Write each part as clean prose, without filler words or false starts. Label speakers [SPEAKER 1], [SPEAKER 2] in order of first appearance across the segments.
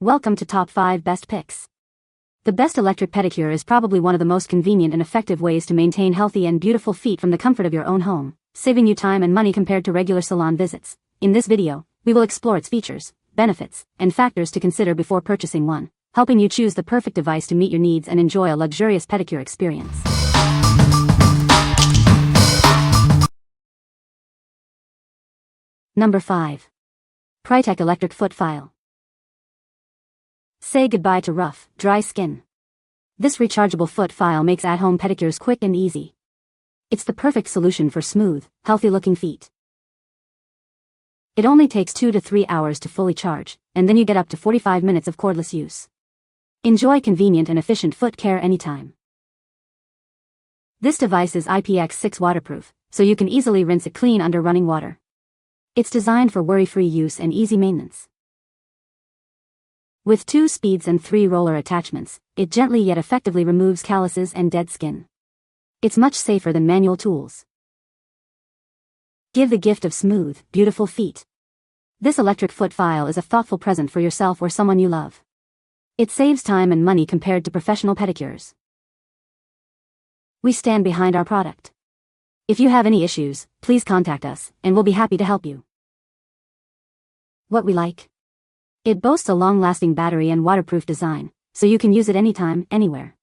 [SPEAKER 1] Welcome to Top 5 Best Picks. The best electric pedicure is probably one of the most convenient and effective ways to maintain healthy and beautiful feet from the comfort of your own home, saving you time and money compared to regular salon visits. In this video, we will explore its features, benefits, and factors to consider before purchasing one, helping you choose the perfect device to meet your needs and enjoy a luxurious pedicure experience. Number 5. PRITECH Electric Foot File. Say goodbye to rough, dry skin. This rechargeable foot file makes at-home pedicures quick and easy. It's the perfect solution for smooth, healthy-looking feet. It only takes 2 to 3 hours to fully charge, and then you get up to 45 minutes of cordless use. Enjoy convenient and efficient foot care anytime. This device is IPX6 waterproof, so you can easily rinse it clean under running water. It's designed for worry-free use and easy maintenance. With 2 speeds and 3 roller attachments, it gently yet effectively removes calluses and dead skin. It's much safer than manual tools. Give the gift of smooth, beautiful feet. This electric foot file is a thoughtful present for yourself or someone you love. It saves time and money compared to professional pedicures. We stand behind our product. If you have any issues, please contact us, and we'll be happy to help you. What we like? It boasts a long-lasting battery and waterproof design, so you can use it anytime, anywhere.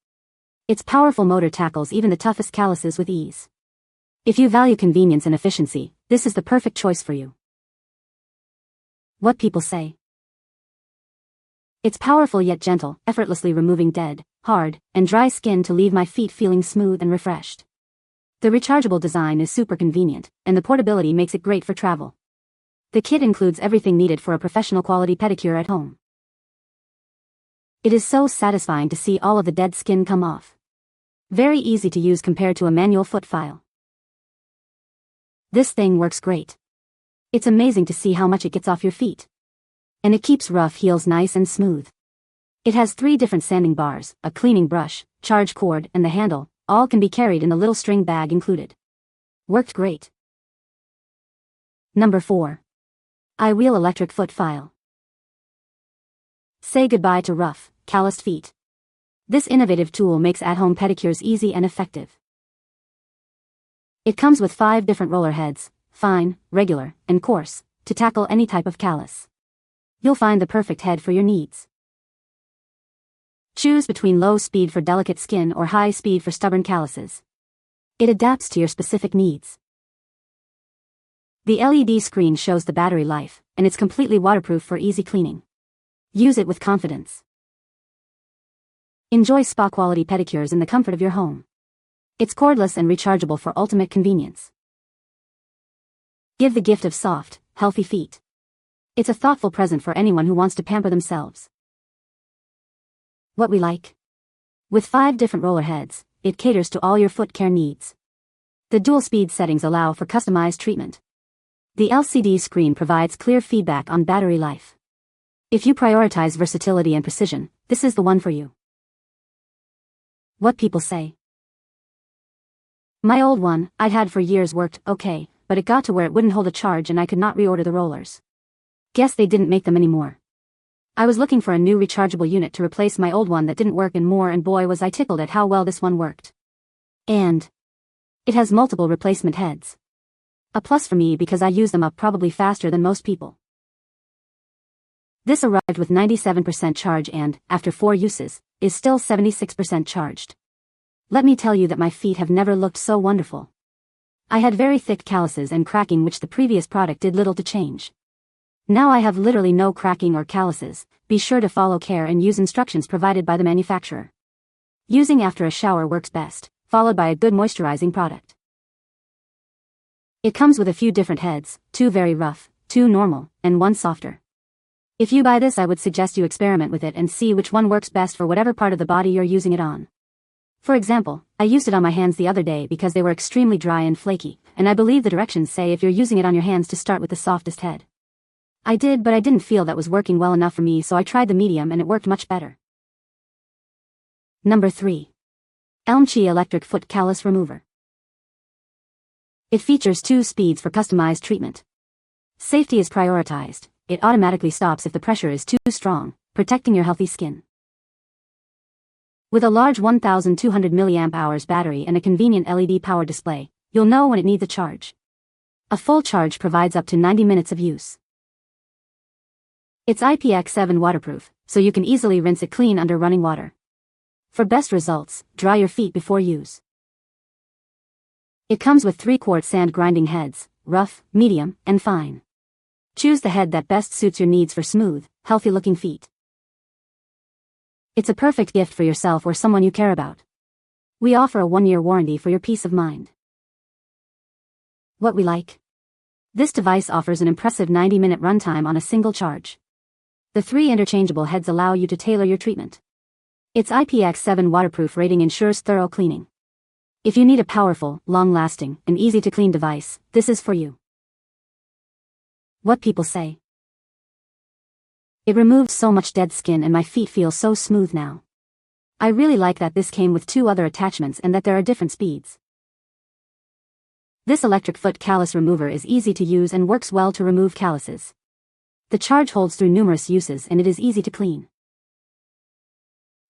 [SPEAKER 1] Its powerful motor tackles even the toughest calluses with ease. If you value convenience and efficiency, this is the perfect choice for you. What people say? It's powerful yet gentle, effortlessly removing dead, hard, and dry skin to leave my feet feeling smooth and refreshed. The rechargeable design is super convenient, and the portability makes it great for travel. The kit includes everything needed for a professional quality pedicure at home. It is so satisfying to see all of the dead skin come off. Very easy to use compared to a manual foot file. This thing works great. It's amazing to see how much it gets off your feet. And it keeps rough heels nice and smooth. It has 3 different sanding bars, a cleaning brush, charge cord, and the handle. All can be carried in the little string bag included. Worked great. Number 4. IWEEL Electric Foot File. Say goodbye to rough, calloused feet. This innovative tool makes at-home pedicures easy and effective. It comes with 5 different roller heads, fine, regular, and coarse, to tackle any type of callus. You'll find the perfect head for your needs. Choose between low speed for delicate skin or high speed for stubborn calluses. It adapts to your specific needs. The LED screen shows the battery life, and it's completely waterproof for easy cleaning. Use it with confidence. Enjoy spa-quality pedicures in the comfort of your home. It's cordless and rechargeable for ultimate convenience. Give the gift of soft, healthy feet. It's a thoughtful present for anyone who wants to pamper themselves. What we like? With 5 different roller heads, it caters to all your foot care needs. The dual speed settings allow for customized treatment. The LCD screen provides clear feedback on battery life. If you prioritize versatility and precision, this is the one for you. What people say? My old one, I'd had for years, worked okay, but it got to where it wouldn't hold a charge and I could not reorder the rollers. Guess they didn't make them anymore. I was looking for a new rechargeable unit to replace my old one that didn't work anymore, and boy was I tickled at how well this one worked. And it has multiple replacement heads. A plus for me because I use them up probably faster than most people. This arrived with 97% charge and, after 4 uses, is still 76% charged. Let me tell you that my feet have never looked so wonderful. I had very thick calluses and cracking, which the previous product did little to change. Now I have literally no cracking or calluses. Be sure to follow care and use instructions provided by the manufacturer. Using after a shower works best, followed by a good moisturizing product. It comes with a few different heads, 2 very rough, 2 normal, and 1 softer. If you buy this, I would suggest you experiment with it and see which one works best for whatever part of the body you're using it on. For example, I used it on my hands the other day because they were extremely dry and flaky, and I believe the directions say if you're using it on your hands to start with the softest head. I did, but I didn't feel that was working well enough for me, so I tried the medium and it worked much better. Number 3. Elmchee Electric Foot Callus Remover. It features 2 speeds for customized treatment. Safety is prioritized. It automatically stops if the pressure is too strong, protecting your healthy skin. With a large 1200 mAh battery and a convenient LED power display, you'll know when it needs a charge. A full charge provides up to 90 minutes of use. It's IPX7 waterproof, so you can easily rinse it clean under running water. For best results, dry your feet before use. It comes with 3-quart sand grinding heads, rough, medium, and fine. Choose the head that best suits your needs for smooth, healthy-looking feet. It's a perfect gift for yourself or someone you care about. We offer a 1-year warranty for your peace of mind. What we like. This device offers an impressive 90-minute runtime on a single charge. The 3 interchangeable heads allow you to tailor your treatment. Its IPX7 waterproof rating ensures thorough cleaning. If you need a powerful, long-lasting, and easy-to-clean device, this is for you. What people say. It removed so much dead skin and my feet feel so smooth now. I really like that this came with 2 other attachments and that there are different speeds. This electric foot callus remover is easy to use and works well to remove calluses. The charge holds through numerous uses and it is easy to clean.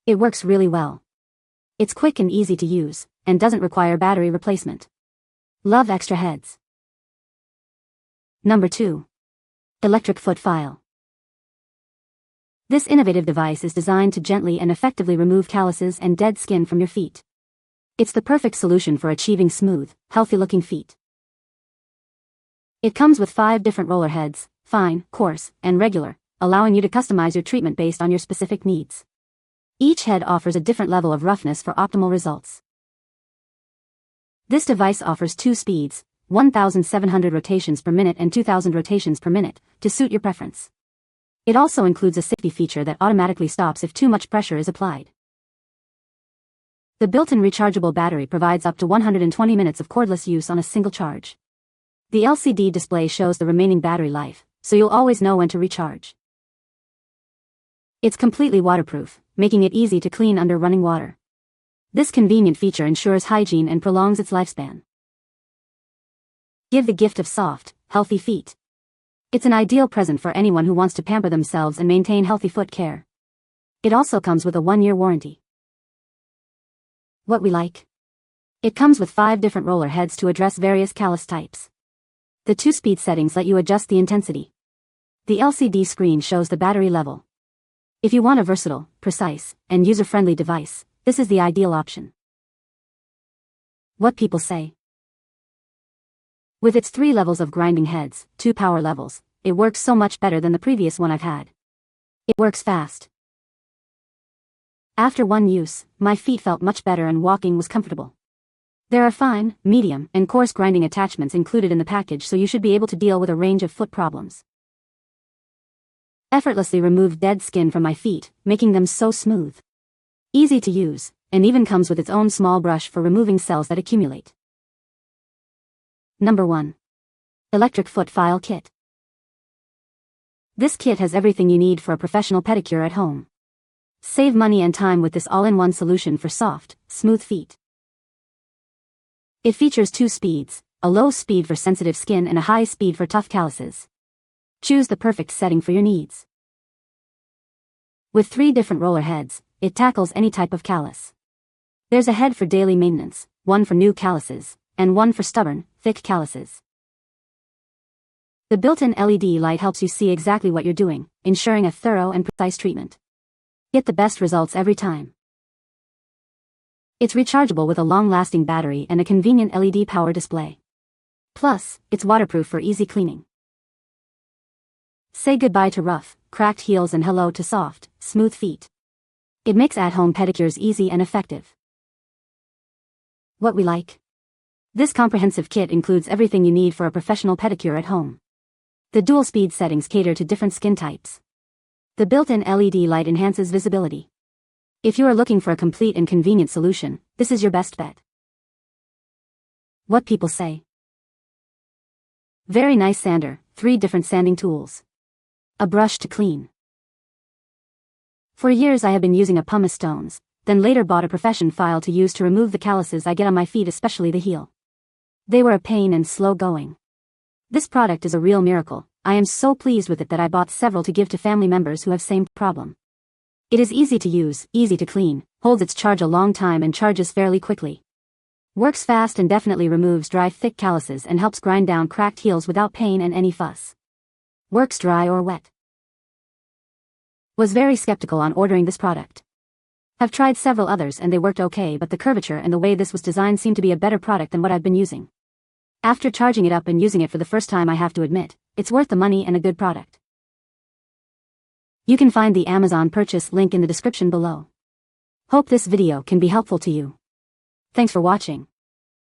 [SPEAKER 1] It works really well. It's quick and easy to use, and doesn't require battery replacement. Love extra heads. Number 2. Electric foot file. This innovative device is designed to gently and effectively remove calluses and dead skin from your feet. It's the perfect solution for achieving smooth, healthy-looking feet. It comes with 5 different roller heads, fine, coarse, and regular, allowing you to customize your treatment based on your specific needs. Each head offers a different level of roughness for optimal results. This device offers 2 speeds, 1,700 rotations per minute and 2,000 rotations per minute, to suit your preference. It also includes a safety feature that automatically stops if too much pressure is applied. The built-in rechargeable battery provides up to 120 minutes of cordless use on a single charge. The LCD display shows the remaining battery life, so you'll always know when to recharge. It's completely waterproof, making it easy to clean under running water. This convenient feature ensures hygiene and prolongs its lifespan. Give the gift of soft, healthy feet. It's an ideal present for anyone who wants to pamper themselves and maintain healthy foot care. It also comes with a 1-year warranty. What we like. It comes with 5 different roller heads to address various callus types. The 2 speed settings let you adjust the intensity. The LCD screen shows the battery level. If you want a versatile, precise, and user-friendly device, this is the ideal option. What people say. With its 3 levels of grinding heads, 2 power levels, it works so much better than the previous one I've had. It works fast. After 1 use, my feet felt much better and walking was comfortable. There are fine, medium, and coarse grinding attachments included in the package, so you should be able to deal with a range of foot problems. Effortlessly removed dead skin from my feet, making them so smooth. Easy to use, and even comes with its own small brush for removing cells that accumulate. Number 1. Electric Foot File Kit. This kit has everything you need for a professional pedicure at home. Save money and time with this all-in-one solution for soft, smooth feet. It features 2 speeds, a low speed for sensitive skin and a high speed for tough calluses. Choose the perfect setting for your needs. With 3 different roller heads, it tackles any type of callus. There's a head for daily maintenance, one for new calluses, and one for stubborn, thick calluses. The built-in LED light helps you see exactly what you're doing, ensuring a thorough and precise treatment. Get the best results every time. It's rechargeable with a long-lasting battery and a convenient LED power display. Plus, it's waterproof for easy cleaning. Say goodbye to rough, cracked heels and hello to soft, smooth feet. It makes at-home pedicures easy and effective. What we like. This comprehensive kit includes everything you need for a professional pedicure at home. The dual speed settings cater to different skin types. The built-in LED light enhances visibility. If you are looking for a complete and convenient solution, this is your best bet. What people say. Very nice sander, 3 different sanding tools. A brush to clean. For years I have been using a pumice stones, then later bought a profession file to use to remove the calluses I get on my feet, especially the heel. They were a pain and slow going. This product is a real miracle. I am so pleased with it that I bought several to give to family members who have same problem. It is easy to use, easy to clean, holds its charge a long time and charges fairly quickly. Works fast and definitely removes dry thick calluses and helps grind down cracked heels without pain and any fuss. Works dry or wet. Was very skeptical on ordering this product. Have tried several others and they worked okay, but the curvature and the way this was designed seemed to be a better product than what I've been using. After charging it up and using it for the first time, I have to admit, it's worth the money and a good product. You can find the Amazon purchase link in the description below. Hope this video can be helpful to you. Thanks for watching.